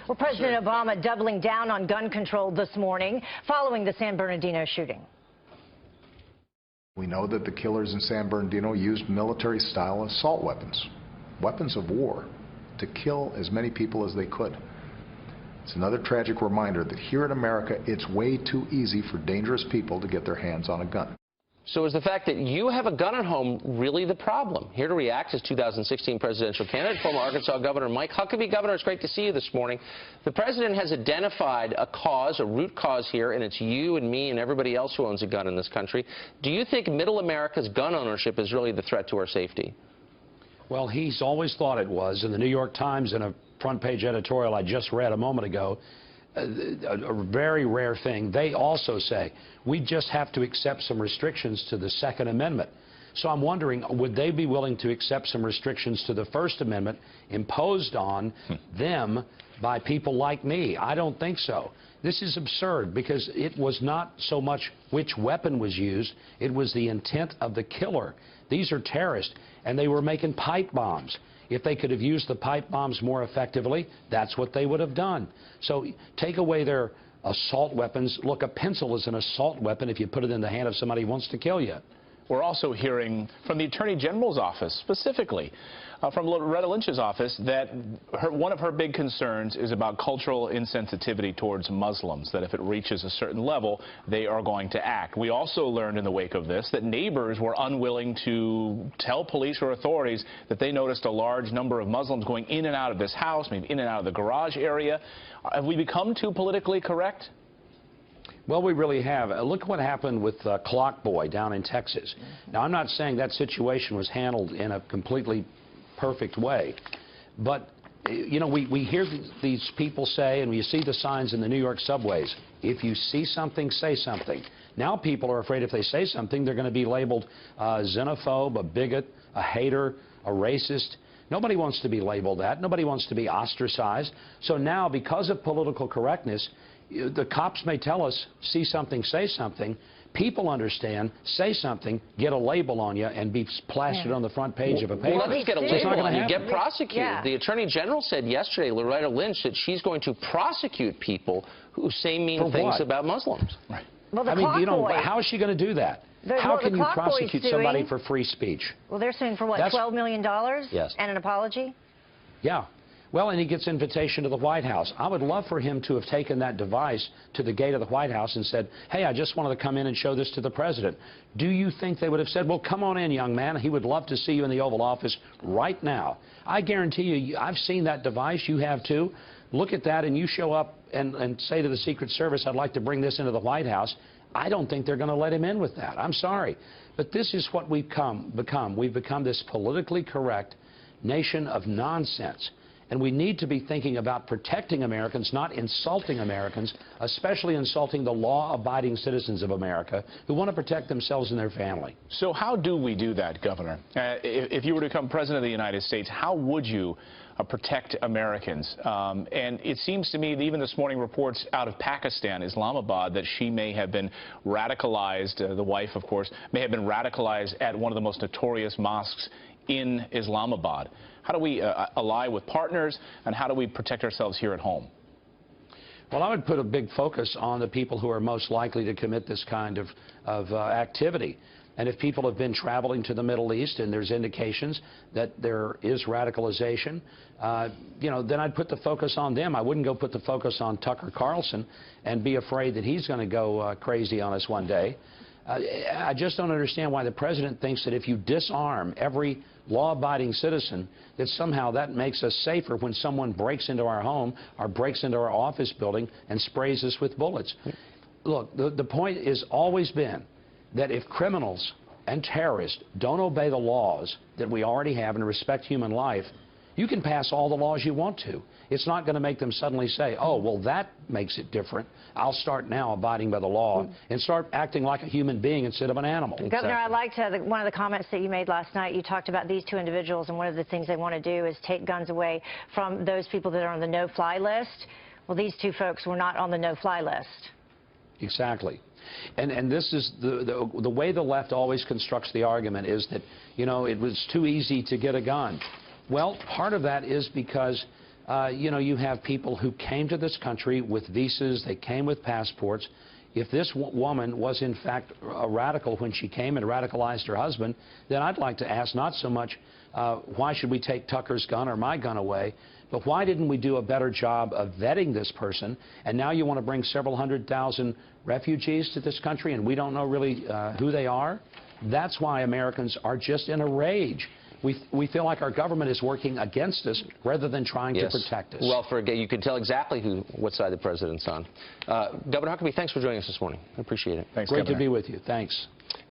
Well, President Obama doubling down on gun control this morning following the San Bernardino shooting. We know that the killers in San Bernardino used military-style assault weapons, weapons of war, to kill as many people as they could. It's another tragic reminder that here in America, it's way too easy for dangerous people to get their hands on a gun. So is the fact that you have a gun at home really the problem? Here to react is 2016 presidential candidate, former Arkansas Governor Mike Huckabee. Governor, it's great to see you this morning. The president has identified a cause, a root cause here, and it's you and me and everybody else who owns a gun in this country. Do you think middle America's gun ownership is really the threat to our safety? Well, he's always thought it was. In the New York Times, in a front-page editorial I just read a moment ago, a very rare thing, they also say we just have to accept some restrictions to the Second Amendment. So I'm wondering, would they be willing to accept some restrictions to the First Amendment imposed on them by people like me? I don't think so. This is absurd because it was not so much which weapon was used, it was the intent of the killer. These are terrorists, and they were making pipe bombs. If they could have used the pipe bombs more effectively, that's what they would have done. So take away their assault weapons. Look, a pencil is an assault weapon if you put it in the hand of somebody who wants to kill you. We're also hearing from the Attorney General's office, specifically from Loretta Lynch's office, that one of her big concerns is about cultural insensitivity towards Muslims, that if it reaches a certain level, they are going to act. We also learned in the wake of this that neighbors were unwilling to tell police or authorities that they noticed a large number of Muslims going in and out of this house, maybe in and out of the garage area. Have we become too politically correct? Well, we really have. Look what happened with Clock Boy down in Texas. Now, I'm not saying that situation was handled in a completely perfect way, but, you know, we hear these people say, and you see the signs in the New York subways, if you see something, say something. Now people are afraid if they say something, they're going to be labeled a xenophobe, a bigot, a hater, a racist. Nobody wants to be labeled that. Nobody wants to be ostracized. So now, because of political correctness, the cops may tell us, see something, say something. People understand, say something, get a label on you, and be plastered on the front page of a paper. Well, let us get a label on you, get prosecuted. Yeah. The Attorney General said yesterday, Loretta Lynch, that she's going to prosecute people who say mean things about Muslims. Right. Well, the I mean, you know, Boy, how is she going to do that? How can you prosecute somebody for free speech? Well, they're suing for what, $12 million? Yes. And an apology? Yeah. Well, and he gets invitation to the White House. I would love for him to have taken that device to the gate of the White House and said, hey, I just wanted to come in and show this to the president. Do you think they would have said, well, come on in, young man. He would love to see you in the Oval Office right now. I guarantee you, I've seen that device. You have too. Look at that, and you show up and say to the Secret Service, I'd like to bring this into the White House. I don't think they're going to let him in with that. I'm sorry. But this is what we've become. We've become this politically correct nation of nonsense. And we need to be thinking about protecting Americans, not insulting Americans, especially insulting the law-abiding citizens of America who want to protect themselves and their family. So how do we do that, Governor? If you were to become President of the United States, how would you protect Americans? And it seems to me that even this morning reports out of Pakistan, Islamabad, that she may have been radicalized, the wife, of course, may have been radicalized at one of the most notorious mosques in Islamabad. How do we ally with partners, and how do we protect ourselves here at home? Well, I would put a big focus on the people who are most likely to commit this kind of activity. And if people have been traveling to the Middle East and there's indications that there is radicalization, you know, then I'd put the focus on them. I wouldn't go put the focus on Tucker Carlson and be afraid that he's going to go crazy on us one day. I just don't understand why the president thinks that if you disarm every law-abiding citizen, that somehow that makes us safer when someone breaks into our home or breaks into our office building and sprays us with bullets. Look, the point has always been that if criminals and terrorists don't obey the laws that we already have and respect human life, you can pass all the laws you want to. It's not going to make them suddenly say, oh, well, that makes it different. I'll start now abiding by the law and start acting like a human being instead of an animal. Governor, I liked one of the comments that you made last night. You talked about these two individuals, and one of the things they want to do is take guns away from those people that are on the no-fly list. Well, these two folks were not on the no-fly list. Exactly. And this is the way the left always constructs the argument is that, you know, it was too easy to get a gun. Well, part of that is because you know, you have people who came to this country with visas, they came with passports. If this woman was in fact a radical when she came and radicalized her husband, then I'd like to ask not so much why should we take Tucker's gun or my gun away, but why didn't we do a better job of vetting this person? And now you want to bring several 100,000 refugees to this country and we don't know really who they are? That's why Americans are just in a rage. We feel like our government is working against us rather than trying to protect us. Well, you can tell exactly what side the president's on. Governor Huckabee, thanks for joining us this morning. I appreciate it. Thanks, Great Governor. to be with you. Thanks.